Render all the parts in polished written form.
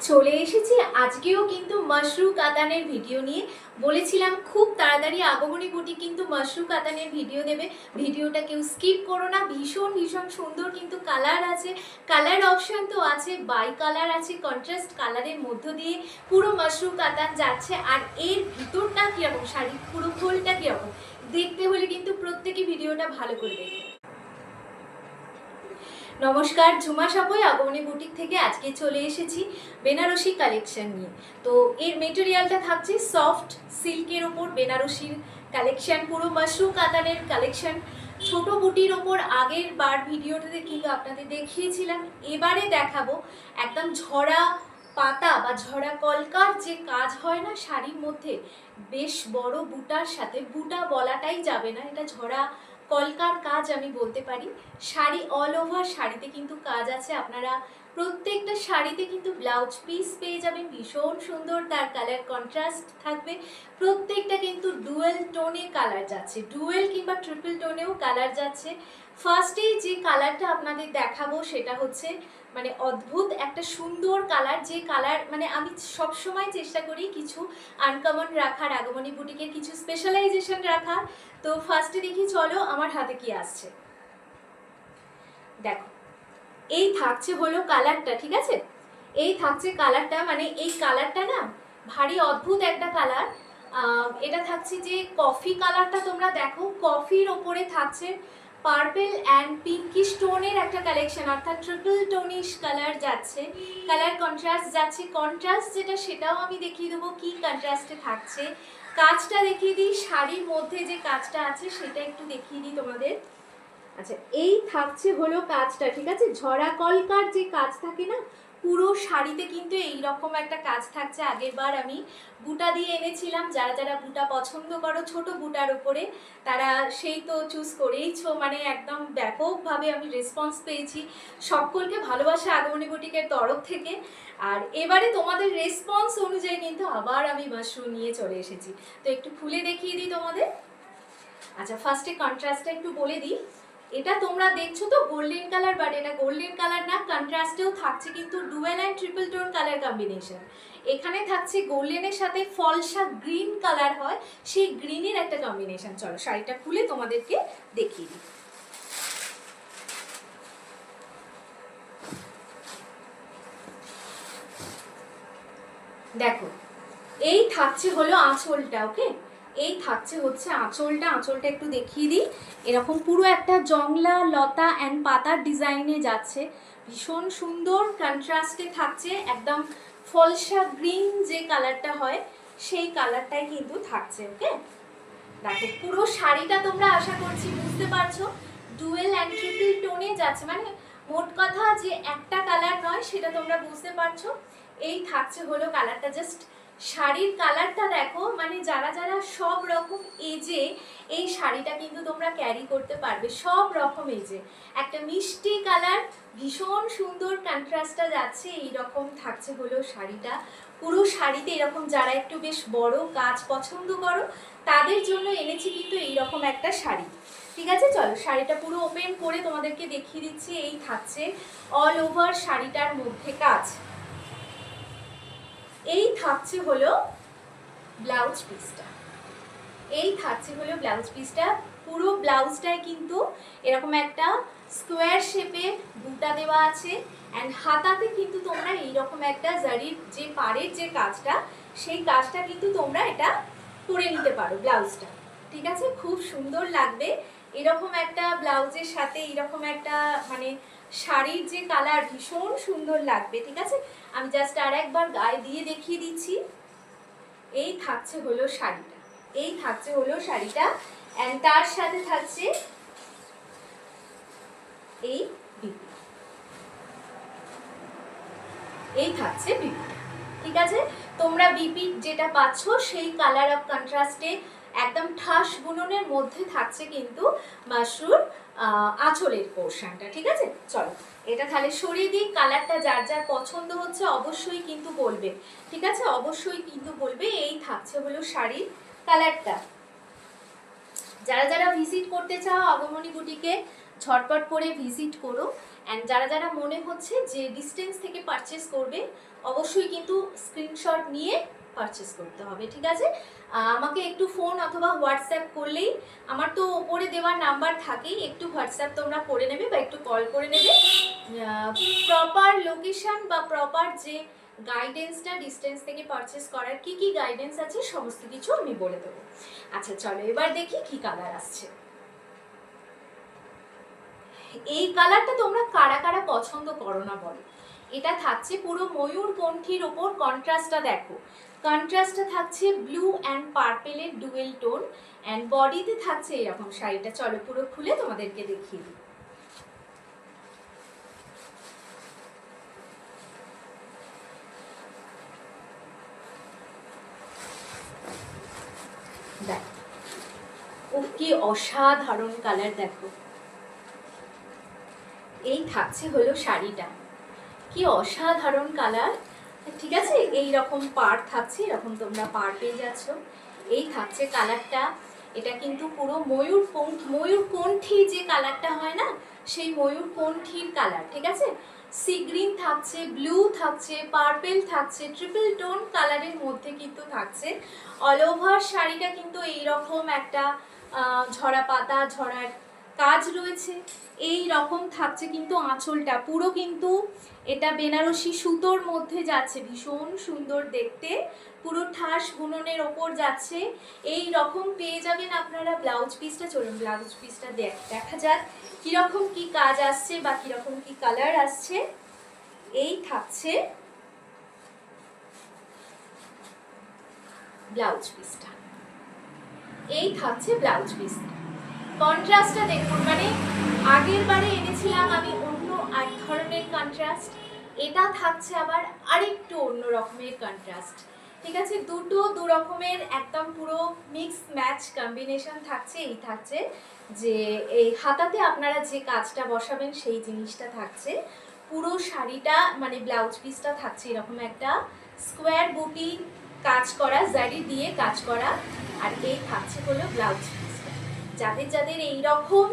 চলে এসেছি আজকেও কিন্তু মাশরু কাতানের ভিডিও নিয়ে। বলেছিলাম খুব তাড়াতাড়ি আগমনী বুটিক কিন্তু মাশরু কাতানের ভিডিও দেবে। ভিডিওটা কেউ স্কিপ করো না। ভীষণ ভীষণ সুন্দর কিন্তু কালার আছে, কালার অপশন তো আছে, বাই কালার আছে, কন্ট্রাস্ট কালারের মধ্য দিয়ে পুরো মাশরু কাতান যাচ্ছে। আর এর ভিতরটা কীরকম, শাড়ির পুরো খোলটা কীরকম দেখতে হলে কিন্তু প্রত্যেকে ভিডিওটা ভালো করে দেখবে। নমস্কার, ঝুমা সাপই আগমনী বুটিক থেকে আজকে চলে এসেছি বেনারসি কালেকশন নিয়ে। তো এর মেটেরিয়ালটা থাকছে সফট সিল্কের ওপর বেনারসির কালেকশন, পুরো মাশরু কাতানের কালেকশন। ছোট বুটির ওপর আগের বার ভিডিওটাতে কিন্তু আপনাদের দেখিয়েছিলাম, এবারে দেখাবো একদম ঝরা পাতা বা ঝরা কলকার যে কাজ হয় না শাড়ির মধ্যে, বেশ বড় বুটার সাথে, বুটা বলাটাই যাবে না, এটা ঝরা কলকার কাজ আমি বলতে পারি। শাড়ি অল ওভার শাড়িতে কিন্তু কাজ আছে। আপনারা প্রত্যেকটা শাড়িতে কিন্তু ব্লাউজ পিস পেয়ে যাবেন, ভীষণ সুন্দর, তার কালার কন্ট্রাস্ট থাকবে। প্রত্যেকটা কিন্তু ডুয়েল টোনে কালার যাচ্ছে, ডুয়েল কিংবা ট্রিপল টোনেও কালার যাচ্ছে। ফার্স্টেই যে কালারটা আপনাদের দেখাবো সেটা হচ্ছে মানে অদ্ভুত একটা সুন্দর কালার, যে কালার মানে আমি সবসময় চেষ্টা করি কিছু আনকমন রাখার, আগমনী বুটিকের কিছু স্পেশালাইজেশন রাখার। তো ফার্স্টে দেখি, চলো আমার হাতে কি আসছে। দেখো, এই থাকছে হলো কালারটা, ঠিক আছে? এই থাকছে কালারটা, মানে এই কালারটা না ভারী অদ্ভুত একটা কালার। এটা থাকছে যে কফি কালারটা, তোমরা দেখো কফির ওপরে থাকছে পার্পল অ্যান্ড পিঙ্কিশ টোনের একটা কালেকশন, অর্থাৎ ট্রিপল টোনিশ কালার যাচ্ছে, কালার কন্ট্রাস্ট যাচ্ছে। কন্ট্রাস্ট যেটা সেটাও আমি দেখিয়ে দেবো কি কন্ট্রাস্টে থাকছে। কাজটা দেখিয়ে দিই, শাড়ির মধ্যে যে কাজটা আছে সেটা একটু দেখিয়ে দিই তোমাদের। আচ্ছা, এই থাকছে হলো কাজটা, ঠিক আছে? ঝরা কলকার যে কাজ থাকে না, পুরো শাড়িতে কিন্তু এই রকম একটা কাজ থাকছে। আগের বার আমি বুটা দিয়ে এনেছিলাম, যারা যারা বুটা পছন্দ করো ছোট বুটার উপরে, তারা সেই তো চুজ করেইছো, মানে একদম ব্যাপকভাবে আমি রেসপন্স পেয়েছি। সকলকে ভালোবাসা আগমনী বুটিকের তরফ থেকে। আর এবারে তোমাদের রেসপন্স অনুযায়ী কিন্তু আবার আমি মাশরু নিয়ে চলে এসেছি। তো একটু খুলে দেখিয়ে দিই তোমাদের। আচ্ছা, ফার্স্টে কন্ট্রাস্টটা একটু বলে দিই। এটা তোমরা দেখছো তো গোল্ডেন কালার, বাট এটা গোল্ডেন কালার না, কন্ট্রাস্টেও থাকছে কিন্তু dual and triple tone colour combination. এখানে থাকছে গোল্ডেনের সাথে ফলসা গ্রিন কালার হয়, সেই গ্রিনের একটা কম্বিনেশন। চলো শাড়িটা খুলে তোমাদেরকে দেখিয়ে দিই। দেখো, এই থাকছে হলো আঁচলটা, ওকে? এই থাকছে হচ্ছে আঁচলটা। আঁচলটা একটু দেখিয়ে দিই। এরকম পুরো একটা জংলা লতা অ্যান্ড পাতার ডিজাইনে যাচ্ছে, ভীষণ সুন্দর কন্ট্রাস্টে থাকছে। একদম ফলসা গ্রিন যে কালারটা হয় সেই কালারটাই কিন্তু থাকছে, ওকে? দেখো, পুরো শাড়িটা তোমরা আশা করছি বুঝতে পারছো ডুয়েল অ্যান্ড ট্রিপল টোনে যাচ্ছে, মানে মোট কথা যে একটা কালার নয় সেটা তোমরা বুঝতে পারছো। এই থাকছে হলো কালারটা, জাস্ট শাড়ির কালারটা দেখো, মানে যারা যারা সব রকম এজে এই শাড়িটা কিন্তু তোমরা ক্যারি করতে পারবে, সব রকম এজে। একটা মিষ্টি কালার, ভীষণ সুন্দর কন্ট্রাস্টটা যাচ্ছে। এই রকম থাকছে হলো শাড়িটা। পুরো শাড়িতে এরকম যারা একটু বেশ বড় কাজ পছন্দ করো তাদের জন্য এনেছি কিন্তু এইরকম একটা শাড়ি, ঠিক আছে? চলো শাড়িটা পুরো ওপেন করে তোমাদেরকে দেখিয়ে দিচ্ছি। এই থাকছে অল ওভার শাড়িটার মধ্যে কাজ। এই থাকছে হলো ব্লাউজ পিসটা, এই থাকছে হলো ব্লাউজ পিসটা। পুরো ব্লাউজটায় কিন্তু এরকম একটা স্কোয়ার শেপে বুটা দেওয়া আছে, অ্যান্ড হাতাতে কিন্তু তোমরা এইরকম একটা জারির যে পাড়ের যে কাজটা, সেই কাজটা কিন্তু তোমরা এটা করে নিতে পারো ব্লাউজটা, ঠিক আছে? খুব সুন্দর লাগবে এরকম একটা ব্লাউজের সাথে, এরকম একটা মানে শাড়ির যে কালার, ভীষণ সুন্দর লাগবে, ঠিক আছে? আমি জাস্ট আর একবার গায়ে দিয়ে দেখিয়ে দিচ্ছি। এই থাকছে হলো শাড়িটা, এই থাকছে হলো শাড়িটা, অ্যান্ড তার সাথে থাকছে এই বিপি, এই থাকছে বিপি, ঠিক আছে? তোমরা বিপি যেটা পাচ্ছ সেই কালার অফ কন্ট্রাস্টে একদম ঠাস বুননের মধ্যে থাকছে কিন্তু মাশরুর আঁচলের পোর্শনটা, ঠিক আছে? চলো এটা তাহলে সরিয়ে দিই। কালারটা যার যার পছন্দ হচ্ছে অবশ্যই কিন্তু বলবে, ঠিক আছে? অবশ্যই কিন্তু বলবে। এই থাকছে হলো শাড়ির কালারটা। যারা যারা ভিজিট করতে চাও আগমনী বুটিকে, ঝটপট করে ভিজিট করো। অ্যান্ড যারা যারা মনে হচ্ছে যে ডিস্টেন্স থেকে পারচেস করবে, অবশ্যই কিন্তু স্ক্রিনশট নিয়ে পারচেস করতে হবে, ঠিক আছে? আমাকে একটু ফোন অথবা হোয়াটসঅ্যাপ করলেই, আমার তো ওপরে দেওয়ার নাম্বার থাকেই, একটু হোয়াটসঅ্যাপ তোমরা করে নেবে বা একটু কল করে নেবে। প্রপার লোকেশন বা প্রপার যে গাইডেন্সটা ডিস্টেন্স থেকে পারচেস করার কি কি গাইডেন্স আছে সমস্ত কিছু আমি বলে দেবো। আচ্ছা চলো এবার দেখি কি কালার আসছে। এই কালারটা তোমরা কারা কারা পছন্দ করো না বলো। এটা থাকছে পুরো ময়ূরকণ্ঠীর ওপর, কন্ট্রাস্টটা দেখো, কন্ট্রাস্টটা থাকছে ব্লু অ্যান্ড পার্পেলের ডুয়েল টোন, অ্যান্ড বডিতে থাকছে এরকম শাড়িটা। চলো পুরো খুলে তোমাদেরকে দেখিয়ে দিই। দেখো ও কি অসাধারণ কালার, দেখো এই থাকছে হলো শাড়িটা, কি অসাধারণ কালার, ঠিক আছে? এই রকম পাড় থাকছে, এরকম তোমরা পাড় পেয়ে যাচ্ছ। এই থাকছে কালারটা, এটা কিন্তু পুরো ময়ূরকণ্ঠী যে কালারটা হয় না, সেই ময়ূরকণ্ঠীর কালার, ঠিক আছে? সি গ্রিন থাকছে, ব্লু থাকছে, পার্পেল থাকছে, ট্রিপল টোন কালারের মধ্যে কিন্তু থাকছে। অল ওভার শাড়িটা কিন্তু এইরকম একটা ঝরা পাতা ঝরার কাজ রয়েছে, এই রকম থাকছে কিন্তু আঁচলটা পুরো কিন্তু এটা বেনারসি সুতোর মধ্যে যাচ্ছে, ভীষণ সুন্দর দেখতে, পুরো ঠাস বুননের ওপর যাচ্ছে, এই রকম পেয়ে যাবেন আপনারা ব্লাউজ পিসটা। চলুন ব্লাউজ পিসটা দেখা যাক কিরকম কি কাজ আসছে বা কিরকম কি কালার আসছে। এই থাকছে ব্লাউজ পিসটা, এই থাকছে ব্লাউজ পিসটা। কন্ট্রাস্টটা দেখুন, মানে আগের বারে এনেছিলাম আমি অন্য এক ধরনের কন্ট্রাস্ট, এটা থাকছে আবার আরেকটু অন্য রকমের কন্ট্রাস্ট, ঠিক আছে? দুটো দু রকমের একদম পুরো মিক্স ম্যাচ কম্বিনেশন থাকছে। এই থাকছে যে এই হাতাতে আপনারা যে কাজটা বসাবেন সেই জিনিসটা থাকছে। পুরো শাড়িটা মানে ব্লাউজ পিসটা থাকছে এরকম একটা স্কোয়ার বুটি কাজ করা, জারি দিয়ে কাজ করা, আর এই থাকছে হলো ব্লাউজ পিসটা। যাদের যাদের এইরকম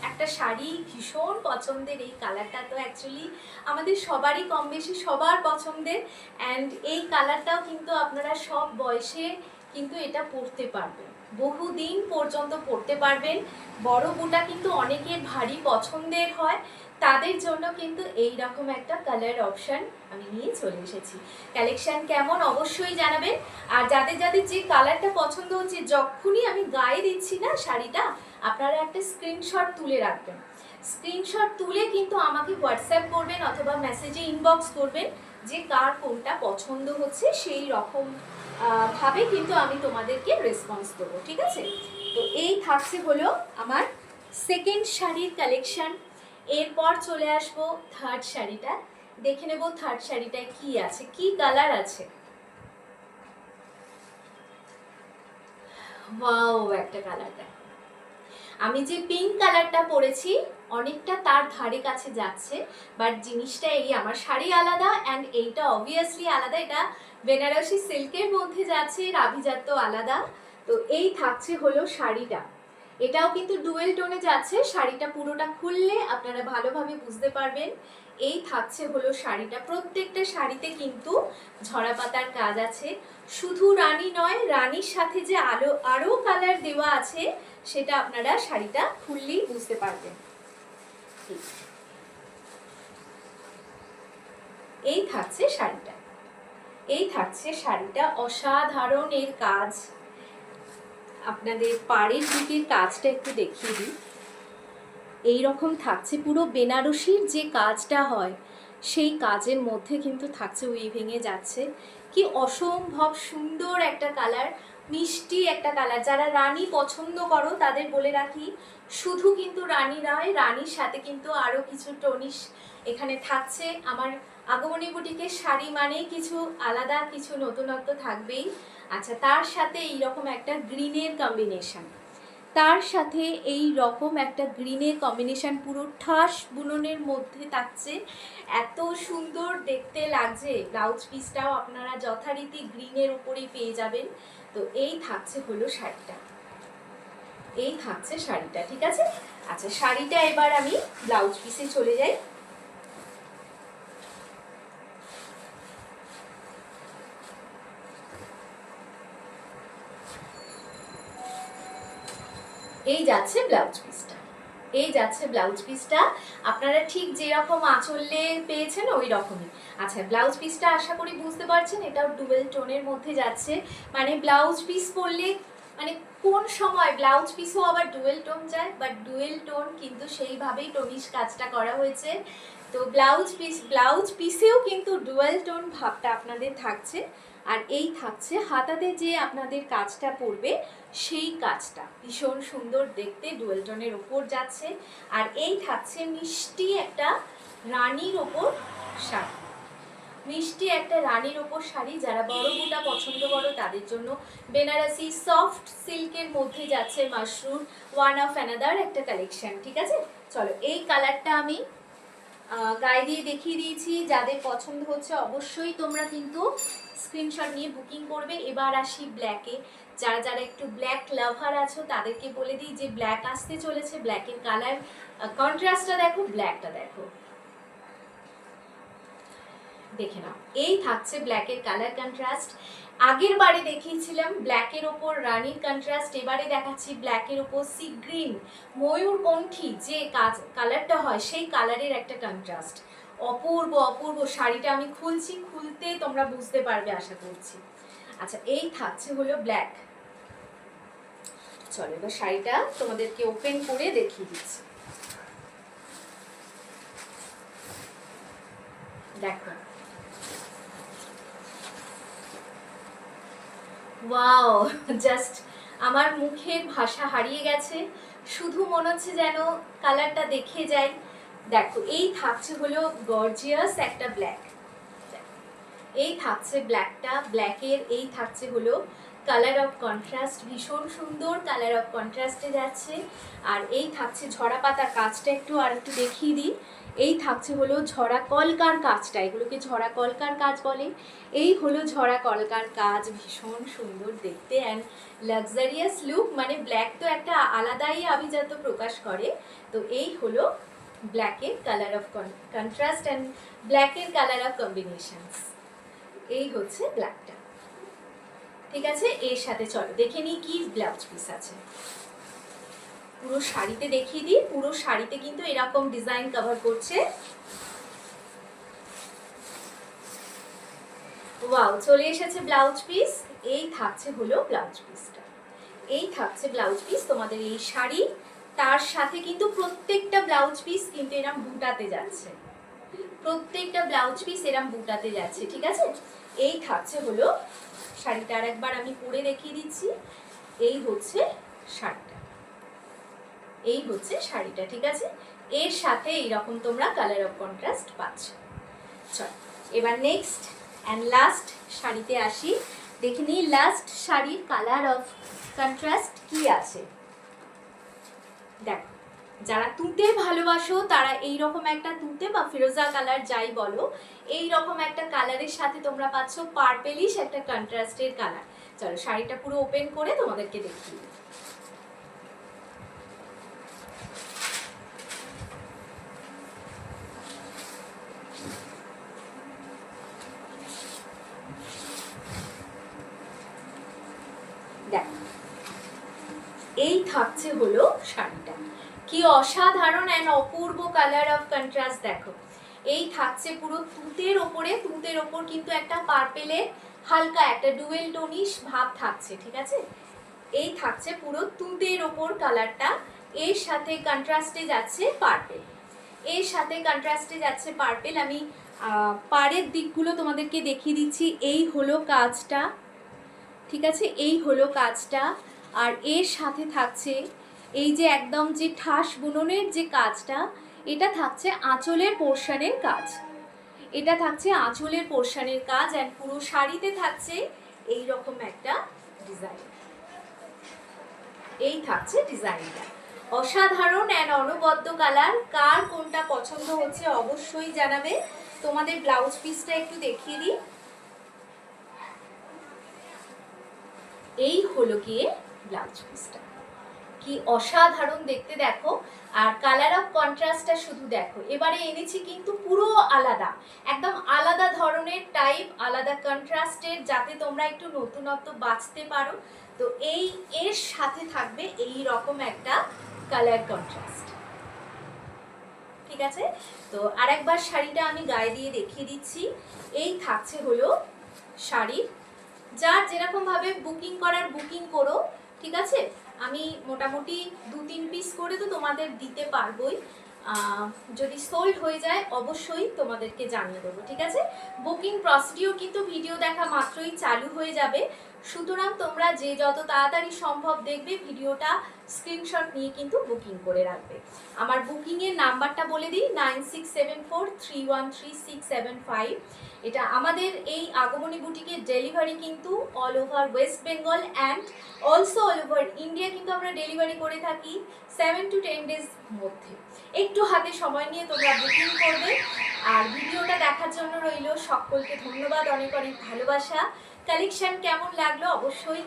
একটা শাড়ি ভীষণ পছন্দের, এই কালারটা তো অ্যাকচুয়ালি আমাদের সবারই কম বেশি সবার পছন্দের, অ্যান্ড এই কালারটাও কিন্তু আপনারা সব বয়সে কিন্তু এটা পরতে পারবেন, বহুদিন পর্যন্ত পরতে পারবেন। বড় বুটা কিন্তু অনেকের ভারী পছন্দের হয়, তাদের জন্য কিন্তু এই রকম একটা কালার অপশান আমি নিয়ে চলে এসেছি। কালেকশান কেমন অবশ্যই জানাবেন। আর যাদের যাদের যে কালারটা পছন্দ হচ্ছে, যখনই আমি গায়ে দিচ্ছি না শাড়িটা, আপনারা একটা স্ক্রিনশট তুলে রাখবেন। স্ক্রিনশট তুলে কিন্তু আমাকে হোয়াটসঅ্যাপ করবেন অথবা মেসেজে ইনবক্স করবেন যে কার কোনটা পছন্দ হচ্ছে, সেই রকম ভাবে কিন্তু আমি তোমাদেরকে রেসপন্স দেবো, ঠিক আছে? তো এই থাকছে হলো আমার সেকেন্ড শাড়ির কালেকশান। এরপর চলে আসবো থার্ড শাড়িটা, দেখে নেব থার্ড শাড়িটায় কি আছে, কি কালার আছে। ওয়াও, একটা কালার দেখো, আমি যে পিঙ্ক কালারটা পরেছি অনেকটা তার ধারে কাছে যাচ্ছে, বাট জিনিসটা এই, আমার শাড়ি আলাদা অ্যান্ড এইটা অবভিয়াসলি আলাদা, এটা বেনারসি সিল্কের মধ্যে যাচ্ছে, আভিজাত্য আলাদা। তো এই থাকছে হলো শাড়িটা, এটাও কিন্তু ডুয়েল টোনে যাচ্ছে, শাড়িটা পুরোটা খুললে আপনারা ভালোভাবে বুঝতে পারবেন। এই থাকছে হলো শাড়িটা, প্রত্যেকটা শাড়িতে কিন্তু ঝরা পাতার কাজ আছে, শুধু রানী নয়, রানীর সাথে যে আরো কালার দেওয়া আছে সেটা আপনারা শাড়িটা খুললেই বুঝতে পারবেন। এই থাকছে শাড়িটা, এই থাকছে শাড়িটা, অসাধারণ এর কাজ। আপনাদের পাড়ের দিকের কাজটা একটু দেখিয়ে দিই, এইরকম থাকছে, পুরো বেনারসির যে কাজটা হয় সেই কাজের মধ্যে কিন্তু থাকছে, উইভিংয়ে যাচ্ছে, কি অসম্ভব সুন্দর একটা কালার, মিষ্টি একটা কালার। যারা রানী পছন্দ করো তাদের বলে রাখি, শুধু কিন্তু রানী নয়, রানীর সাথে কিন্তু আরও কিছু টনিশ এখানে থাকছে। আমার আগমনী বুটিকের শাড়ি মানেই কিছু আলাদা, কিছু নতুনত্ব থাকবেই। আচ্ছা, তার সাথে এইরকম একটা গ্রিনের কম্বিনেশন, তার সাথে এই রকম একটা গ্রিনের কম্বিনেশন, পুরো ঠাস বুননের মধ্যে থাকছে, এত সুন্দর দেখতে লাগছে। ব্লাউজ পিসটাও আপনারা যথারীতি গ্রিনের উপরেই পেয়ে যাবেন। তো এই থাকছে হলো শাড়িটা, এই থাকছে শাড়িটা, ঠিক আছে। আচ্ছা, শাড়িটা এবার আমি ব্লাউজ পিসে চলে যাই। এই যাচ্ছে ব্লাউজ পিসটা, এই যাচ্ছে ব্লাউজ পিসটা। আপনারা ঠিক যেরকম আঁচলে পেয়েছেন ওই রকমই। আচ্ছা, ব্লাউজ পিসটা আশা করি বুঝতে পারছেন, এটাও ডুয়েল টোনের মধ্যে যাচ্ছে। মানে ব্লাউজ পিস পরলে মানে কোন সময় ব্লাউজ পিসও আবার ডুয়েল টোন যায়, বাট ডুয়েল টোন কিন্তু সেইভাবেই টনিশ কাজটা করা হয়েছে। তো ব্লাউজ পিসেও কিন্তু ডুয়েল টোন ভাবটা আপনাদের থাকছে। আর এই থাকছে হাতাতে যে আপনাদের কাজটা পড়বে সেই কাজটা ভীষণ সুন্দর দেখতে ডুয়েল টোনের ওপর যাচ্ছে। আর এই থাকছে মিষ্টি একটা রানীর ওপর শাড়ি, মিষ্টি একটা রানীর ওপর শাড়ি। যারা বড় বুটা পছন্দ করো তাদের জন্য বেনারসি সফট সিল্কের মধ্যে যাচ্ছে মাশরুম, ওয়ান অফ অ্যানাদার একটা কালেকশন, ঠিক আছে। চলো, এই কালারটা আমি গায়ে দিয়ে দেখিয়ে দিয়েছি। যাদের পছন্দ হচ্ছে অবশ্যই তোমরা কিন্তু স্ক্রিনশট নিয়ে বুকিং করবে। এবার আসি ব্ল্যাকে। যারা যারা একটু ব্ল্যাক লাভার আছো তাদেরকে বলে দিই যে ব্ল্যাক আসতে চলেছে। ব্ল্যাকের কালার কন্ট্রাস্টটা দেখো, ব্ল্যাকটা দেখো, দেখে নাও। এই থাকছে ব্ল্যাকের কালার কন্ট্রাস্ট। আগের বারে দেখিয়েছিলাম ব্ল্যাকের ওপর রানীর কন্ট্রাস্ট, এবারে দেখাচ্ছি ব্ল্যাকের ওপর সি গ্রিন ময়ূরকণ্ঠী যে কালারটা হয় সেই কালারের একটা কন্ট্রাস্ট। অপূর্ব অপূর্ব। শাড়িটা আমি খুলছি, খুলতে তোমরা বুঝতে পারবে আশা করছি। আচ্ছা, এই থাকছে হলো ব্ল্যাক। চলো এবার শাড়িটা তোমাদেরকে ওপেন করে দেখিয়ে দিচ্ছি। দেখো, ওয়াও, জাস্ট আমার মুখের ভাষা হারিয়ে গেছে। শুধু মনে হচ্ছে যেন কালারটা দেখে যাই। দেখো, এই থাকছে হলো গর্জিয়াস একটা ব্ল্যাক। এই থাকছে ব্ল্যাকটা, ব্ল্যাকের এই থাকছে হলো কালার অফ কন্ট্রাস্ট, ভীষণ সুন্দর কালার অফ কন্ট্রাস্টে যাচ্ছে। আর এই থাকছে ঝরা পাতার কাজটা একটু আর একটু দেখিয়ে দিই। এই থাকছে হলো ঝরা কলকার কাজটা, এগুলোকে ঝরা কলকার কাজ বলে। এই হলো ঝরা কলকার কাজ, ভীষণ সুন্দর দেখতে অ্যান্ড লাক্সারিয়াস লুক। মানে ব্ল্যাক তো একটা আলাদাই আভিজাত্য প্রকাশ করে। তো এই হলো ব্ল্যাকের কালার অফ কন্ট্রাস্ট অ্যান্ড ব্ল্যাকের কালার অফ কম্বিনেশনস। এই হচ্ছে ব্ল্যাকটা, ঠিক আছে। এর সাথে চলো দেখে নিই কি ব্লাউজ পিস আছে। পুরো শাড়িতে দেখিয়ে দিই। পুরো শাড়িতে কিন্তু এরকম ডিজাইন কভার করছে। ওয়াও, চলে এসেছে ব্লাউজ পিস। এই থাকছে হলো ব্লাউজ পিসটা, এই থাকছে ব্লাউজ পিস তোমাদের এই শাড়ি। তার সাথে কিন্তু প্রত্যেকটা ব্লাউজ পিস কিন্তু এরম বুটাতে যাচ্ছে, প্রত্যেকটা ব্লাউজ পিস এরম বুটাতে যাচ্ছে, ঠিক আছে। এই থাকছে হলো শাড়িটা, আর একবার আমি পরে দেখিয়ে দিচ্ছি। এই হচ্ছে শাড়িটা, এই হচ্ছে শাড়িটা, ঠিক আছে। এর সাথে এইরকম তোমরা কালার অফ কন্ট্রাস্ট পাচ্ছ। চল এবার নেক্সট অ্যান্ড লাস্ট শাড়িতে আসি। দেখে নিই লাস্ট শাড়ির কালার অফ কন্ট্রাস্ট কি আছে। দেখো, যারা তুঁতে ভালোবাসো তারা এইরকম একটা তুঁতে বা ফিরোজা কালার যাই বলো, এইরকম একটা কালারের সাথে তোমরা পাচ্ছ পার্পেলিশ একটা কন্ট্রাস্টের কালার। চলো শাড়িটা পুরো ওপেন করে তোমাদেরকে দেখিয়ে দিই। দেখো, এই থাকছে হলো শাড়িটা, কি অসাধারণ and Apurba colour of contrast. দেখো, এই থাকছে পুরো তুঁতের ওপরে, তুঁতের ওপর কিন্তু একটা পার্পেলের হালকা একটা ডুয়েল টোনিশ ভাব থাকছে, ঠিক আছে। এই থাকছে পুরো তুঁতের ওপর কালারটা। এর সাথে কন্ট্রাস্টে যাচ্ছে পার্পেল, এর সাথে কন্ট্রাস্টে যাচ্ছে পার্পেল। আমি পাড়ের দিকগুলো তোমাদেরকে দেখিয়ে দিচ্ছি। এই হলো কাজটা, ঠিক আছে, এই হলো কাজটা। আর এর সাথে থাকছে এই যে একদম যে ঠাস বুননের যে কাজটা, এটা থাকছে আঁচলের পোর্শনের কাজ, এটা থাকছে আঁচলের পোর্শনের কাজ। অ্যান্ড পুরো শাড়িতে থাকছে এই রকম একটা ডিজাইন, এই থাকছে ডিজাইনটা। অসাধারণ অ্যান্ড অনবদ্য কালার। কার কোনটা পছন্দ হচ্ছে অবশ্যই জানাবে। তোমাদের ব্লাউজ পিসটা একটু দেখিয়ে দিই। এই হলো গিয়ে ব্লাউজ পিসটা, কি অসাধারণ দেখতে দেখো। আর কালার অফ কন্ট্রাস্টটা শুধু দেখো। এবারে এনেছি কিন্তু পুরো আলাদা, একদম আলাদা ধরনের টাইপ, আলাদা কন্ট্রাস্টের, যাতে তোমরা একটু নতুনত্ব বাঁচতে পারো। তো এর সাথে থাকবে এই রকম একটা কালার কন্ট্রাস্ট, ঠিক আছে? তো আরেকবার শাড়িটা আমি গায়ে দিয়ে দেখিয়ে দিচ্ছি। এই থাকছে হলো শাড়ির, যার যেরকম ভাবে বুকিং করার বুকিং করো, ঠিক আছে? আমি মোটামুটি 2-3 পিস করে তো তোমাদের দিতে পারবোই। যদি সোল্ড হয়ে যায় অবশ্যই তোমাদেরকে জানিয়ে দেবো, ঠিক আছে? বুকিং প্রসিডিওর কিন্তু ভিডিও দেখা মাত্রই চালু হয়ে যাবে, সুতরাং তোমরা যে যত তাড়াতাড়ি সম্ভব দেখবে ভিডিওটা স্ক্রিনশট নিয়ে কিন্তু বুকিং করে রাখবে। আমার বুকিংয়ের নাম্বারটা বলে দিই, 9674313675। এটা আমাদের এই আগমনী বুটিকের ডেলিভারি কিন্তু all over West Bengal and also all over India কিন্তু আমরা ডেলিভারি করে থাকি 7 to 10 ডেজ মধ্যে। একটু হাতে সময় নিয়ে তোমরা বুকিং করবে। আর ভিডিওটা দেখার জন্য রইল সকলকে ধন্যবাদ, অনেক অনেক ভালোবাসা। কালেকশন কেমন লাগলো অবশ্যই